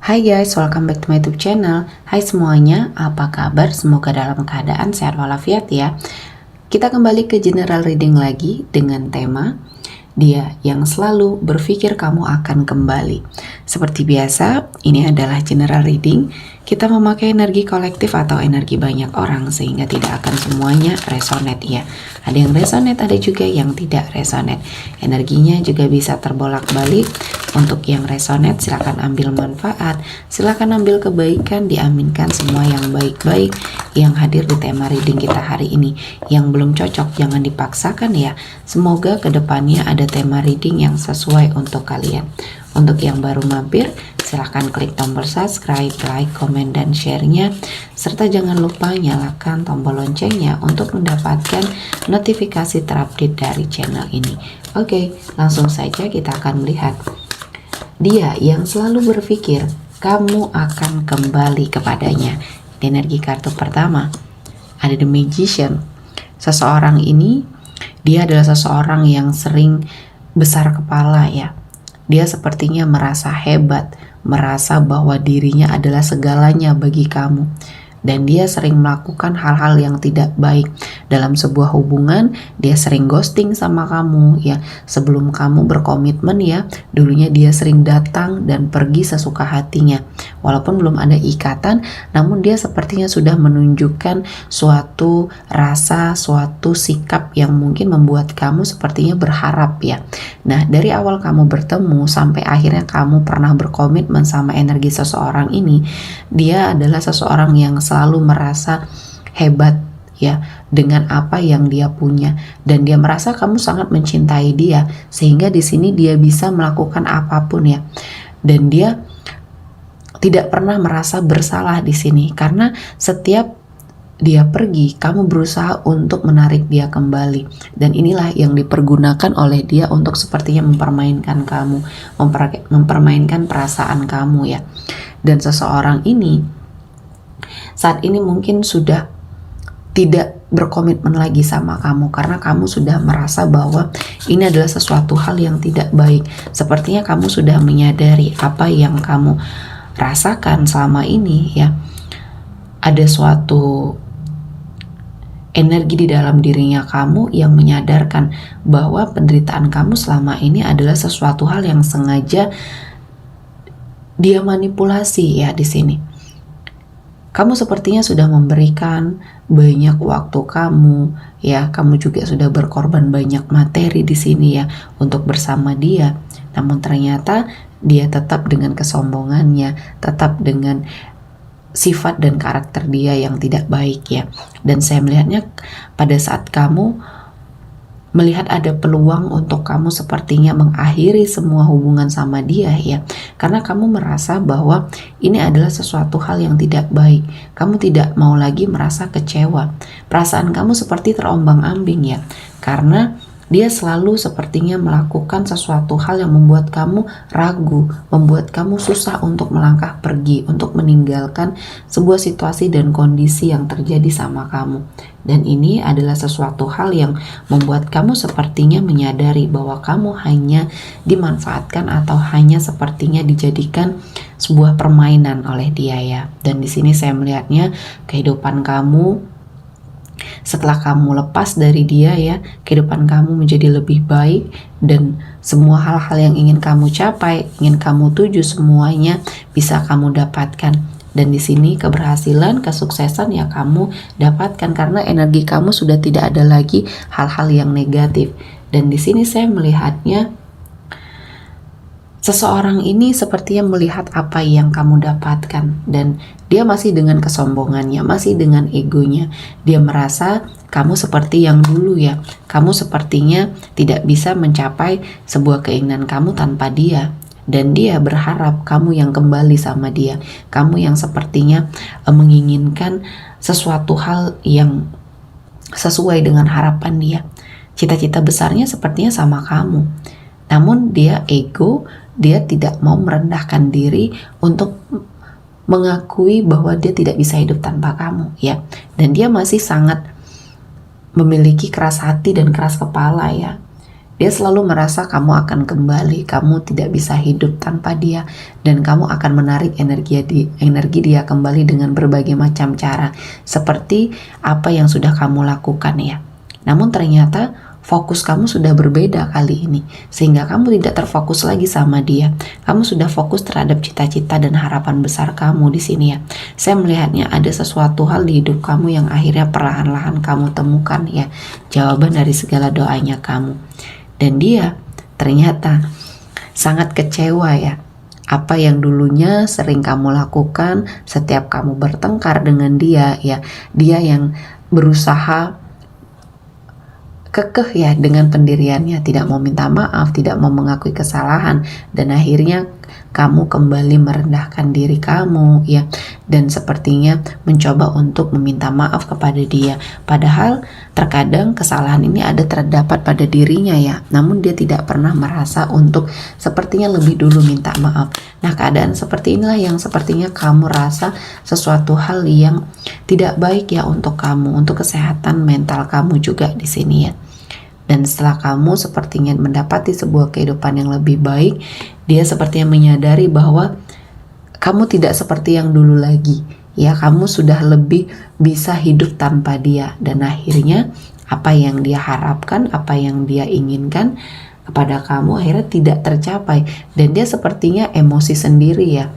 Hai guys, welcome back to my YouTube channel. Hai semuanya, apa kabar? Semoga dalam keadaan sehat walafiat ya. Kita kembali ke general reading lagi dengan tema dia yang selalu berpikir kamu akan kembali. Seperti biasa, ini adalah general reading. Kita memakai energi kolektif atau energi banyak orang sehingga tidak akan semuanya resonate ya. Ada yang resonate, ada juga yang tidak resonate. Energinya juga bisa terbolak-balik. Untuk yang resonate silakan ambil manfaat, silakan ambil kebaikan, diaminkan semua yang baik-baik yang hadir di tema reading kita hari ini. Yang belum cocok jangan dipaksakan ya. Semoga kedepannya ada tema reading yang sesuai untuk kalian. Untuk yang baru mampir, silahkan klik tombol subscribe, like, komen, dan share-nya. Serta jangan lupa nyalakan tombol loncengnya untuk mendapatkan notifikasi terupdate dari channel ini. Oke, langsung saja kita akan melihat. Dia yang selalu berpikir kamu akan kembali kepadanya. Di energi kartu pertama, ada The Magician. Seseorang ini, dia adalah seseorang yang sering besar kepala ya. Dia sepertinya merasa hebat, merasa bahwa dirinya adalah segalanya bagi kamu. Dan dia sering melakukan hal-hal yang tidak baik dalam sebuah hubungan. Dia sering ghosting sama kamu ya. Sebelum kamu berkomitmen ya, dulunya dia sering datang dan pergi sesuka hatinya. Walaupun belum ada ikatan, namun dia sepertinya sudah menunjukkan suatu rasa, suatu sikap yang mungkin membuat kamu sepertinya berharap ya. Nah, dari awal kamu bertemu sampai akhirnya kamu pernah berkomitmen sama energi seseorang ini, dia adalah seseorang yang selalu merasa hebat ya dengan apa yang dia punya, dan dia merasa kamu sangat mencintai dia sehingga di sini dia bisa melakukan apapun ya. Dan dia tidak pernah merasa bersalah di sini karena setiap dia pergi, kamu berusaha untuk menarik dia kembali. Dan inilah yang dipergunakan oleh dia untuk sepertinya mempermainkan kamu, mempermainkan perasaan kamu ya. Dan seseorang ini saat ini mungkin sudah tidak berkomitmen lagi sama kamu karena kamu sudah merasa bahwa ini adalah sesuatu hal yang tidak baik. Sepertinya kamu sudah menyadari apa yang kamu rasakan selama ini ya. Ada suatu energi di dalam dirinya kamu yang menyadarkan bahwa penderitaan kamu selama ini adalah sesuatu hal yang sengaja dia manipulasi ya di sini. Kamu sepertinya sudah memberikan banyak waktu kamu ya, kamu juga sudah berkorban banyak materi di sini ya untuk bersama dia. Namun ternyata dia tetap dengan kesombongannya, tetap dengan sifat dan karakter dia yang tidak baik ya. Dan saya melihatnya pada saat kamu melihat ada peluang untuk kamu sepertinya mengakhiri semua hubungan sama dia ya, karena kamu merasa bahwa ini adalah sesuatu hal yang tidak baik. Kamu tidak mau lagi merasa kecewa, perasaan kamu seperti terombang-ambing ya, karena dia selalu sepertinya melakukan sesuatu hal yang membuat kamu ragu, membuat kamu susah untuk melangkah pergi, untuk meninggalkan sebuah situasi dan kondisi yang terjadi sama kamu. Dan ini adalah sesuatu hal yang membuat kamu sepertinya menyadari bahwa kamu hanya dimanfaatkan atau hanya sepertinya dijadikan sebuah permainan oleh dia ya. Dan di sini saya melihatnya kehidupan kamu setelah kamu lepas dari dia ya, kehidupan kamu menjadi lebih baik dan semua hal-hal yang ingin kamu capai, ingin kamu tuju semuanya bisa kamu dapatkan. Dan di sini keberhasilan, kesuksesan yang kamu dapatkan karena energi kamu sudah tidak ada lagi hal-hal yang negatif. Dan di sini saya melihatnya seseorang ini sepertinya melihat apa yang kamu dapatkan dan dia masih dengan kesombongannya, masih dengan egonya. Dia merasa kamu seperti yang dulu ya. Kamu sepertinya tidak bisa mencapai sebuah keinginan kamu tanpa dia. Dan dia berharap kamu yang kembali sama dia. Kamu yang sepertinya menginginkan sesuatu hal yang sesuai dengan harapan dia. Cita-cita besarnya sepertinya sama kamu. Namun dia ego, dia tidak mau merendahkan diri untuk mengakui bahwa dia tidak bisa hidup tanpa kamu ya. Dan dia masih sangat memiliki keras hati dan keras kepala ya. Dia selalu merasa kamu akan kembali, kamu tidak bisa hidup tanpa dia, dan kamu akan menarik energi dia kembali dengan berbagai macam cara, seperti apa yang sudah kamu lakukan ya. Namun ternyata fokus kamu sudah berbeda kali ini, sehingga kamu tidak terfokus lagi sama dia. Kamu sudah fokus terhadap cita-cita dan harapan besar kamu di sini ya. Saya melihatnya ada sesuatu hal di hidup kamu yang akhirnya perlahan-lahan kamu temukan ya, jawaban dari segala doanya kamu. Dan dia ternyata sangat kecewa ya. Apa yang dulunya sering kamu lakukan setiap kamu bertengkar dengan dia ya, dia yang berusaha kekeh ya dengan pendiriannya, tidak mau minta maaf, tidak mau mengakui kesalahan, dan akhirnya kamu kembali merendahkan diri kamu ya, dan sepertinya mencoba untuk meminta maaf kepada dia, padahal terkadang kesalahan ini terdapat pada dirinya ya, namun dia tidak pernah merasa untuk sepertinya lebih dulu minta maaf. Nah, keadaan seperti inilah yang sepertinya kamu rasa sesuatu hal yang tidak baik ya untuk kamu, untuk kesehatan mental kamu juga di sini ya. Dan setelah kamu sepertinya mendapati sebuah kehidupan yang lebih baik, dia sepertinya menyadari bahwa kamu tidak seperti yang dulu lagi. Ya, kamu sudah lebih bisa hidup tanpa dia. Dan akhirnya apa yang dia harapkan, apa yang dia inginkan kepada kamu akhirnya tidak tercapai. Dan dia sepertinya emosi sendiri ya.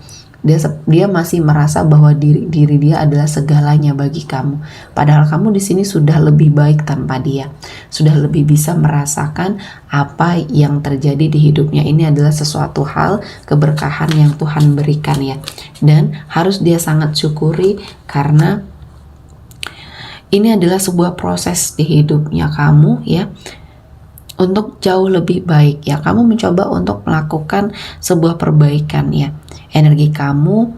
Dia masih merasa bahwa diri dia adalah segalanya bagi kamu. Padahal kamu di sini sudah lebih baik tanpa dia. Sudah lebih bisa merasakan apa yang terjadi di hidupnya ini adalah sesuatu hal keberkahan yang Tuhan berikan ya. Dan harus dia sangat syukuri karena ini adalah sebuah proses di hidupnya kamu ya, untuk jauh lebih baik ya. Kamu mencoba untuk melakukan sebuah perbaikan ya. Energi kamu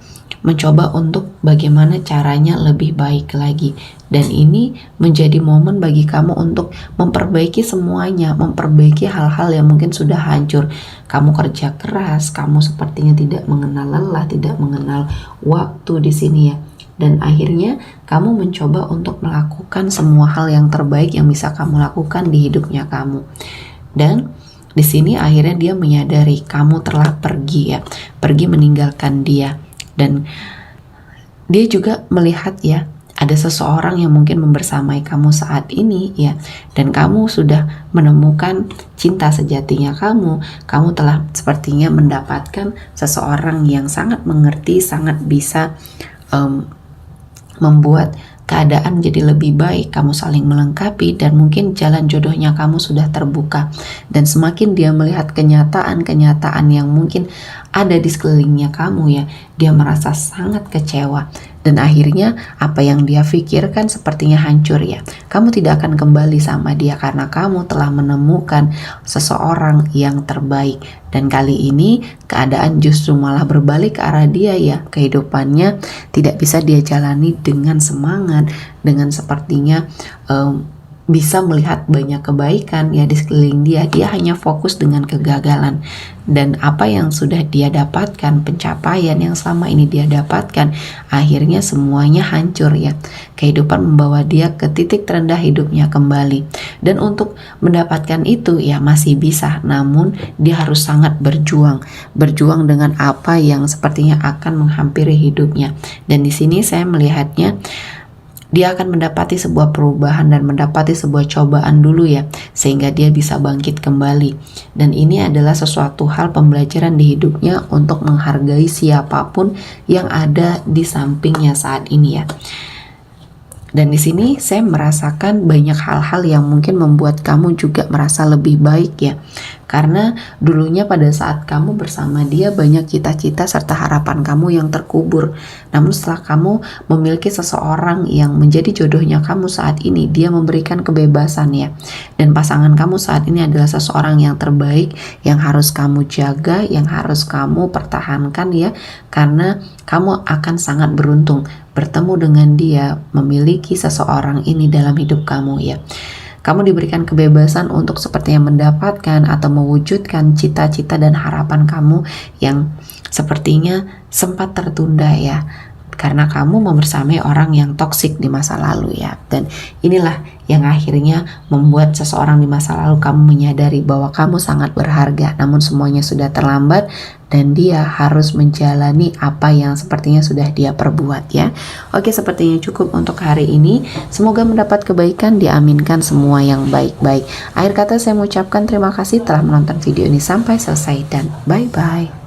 mencoba untuk bagaimana caranya lebih baik lagi. Dan ini menjadi momen bagi kamu untuk memperbaiki semuanya, memperbaiki hal-hal yang mungkin sudah hancur. Kamu kerja keras, kamu sepertinya tidak mengenal lelah, tidak mengenal waktu di sini ya. Dan akhirnya kamu mencoba untuk melakukan semua hal yang terbaik yang bisa kamu lakukan di hidupnya kamu. Dan di sini akhirnya dia menyadari kamu telah pergi ya, pergi meninggalkan dia. Dan dia juga melihat ya, ada seseorang yang mungkin membersamai kamu saat ini ya, dan kamu sudah menemukan cinta sejatinya kamu telah sepertinya mendapatkan seseorang yang sangat mengerti, sangat bisa membuat keadaan jadi lebih baik, kamu saling melengkapi, dan mungkin jalan jodohnya kamu sudah terbuka. Dan semakin dia melihat kenyataan-kenyataan yang mungkin ada di sekelilingnya kamu ya, dia merasa sangat kecewa. Dan akhirnya apa yang dia pikirkan sepertinya hancur ya. Kamu tidak akan kembali sama dia karena kamu telah menemukan seseorang yang terbaik. Dan kali ini keadaan justru malah berbalik ke arah dia ya. Kehidupannya tidak bisa dia jalani dengan semangat, dengan sepertinya bisa melihat banyak kebaikan ya di sekeliling dia. Dia hanya fokus dengan kegagalan, dan apa yang sudah dia dapatkan, pencapaian yang selama ini dia dapatkan, akhirnya semuanya hancur ya. Kehidupan membawa dia ke titik terendah hidupnya kembali, dan untuk mendapatkan itu ya masih bisa, namun dia harus sangat berjuang dengan apa yang sepertinya akan menghampiri hidupnya. Dan di sini saya melihatnya dia akan mendapati sebuah perubahan dan mendapati sebuah cobaan dulu ya, sehingga dia bisa bangkit kembali. Dan ini adalah sesuatu hal pembelajaran di hidupnya untuk menghargai siapapun yang ada di sampingnya saat ini ya. Dan di sini saya merasakan banyak hal-hal yang mungkin membuat kamu juga merasa lebih baik ya. Karena dulunya pada saat kamu bersama dia banyak cita-cita serta harapan kamu yang terkubur. Namun setelah kamu memiliki seseorang yang menjadi jodohnya kamu saat ini, dia memberikan kebebasan ya. Dan pasangan kamu saat ini adalah seseorang yang terbaik, yang harus kamu jaga, yang harus kamu pertahankan ya. Karena kamu akan sangat beruntung bertemu dengan dia, memiliki seseorang ini dalam hidup kamu ya. Kamu diberikan kebebasan untuk sepertinya mendapatkan atau mewujudkan cita-cita dan harapan kamu yang sepertinya sempat tertunda ya. karena kamu membersamai orang yang toksik di masa lalu ya. Dan inilah yang akhirnya membuat seseorang di masa lalu kamu menyadari bahwa kamu sangat berharga, namun semuanya sudah terlambat dan dia harus menjalani apa yang sepertinya sudah dia perbuat ya. Oke, sepertinya cukup untuk hari ini. Semoga mendapat kebaikan, diaminkan semua yang baik-baik. Akhir kata saya mengucapkan terima kasih telah menonton video ini sampai selesai dan bye-bye.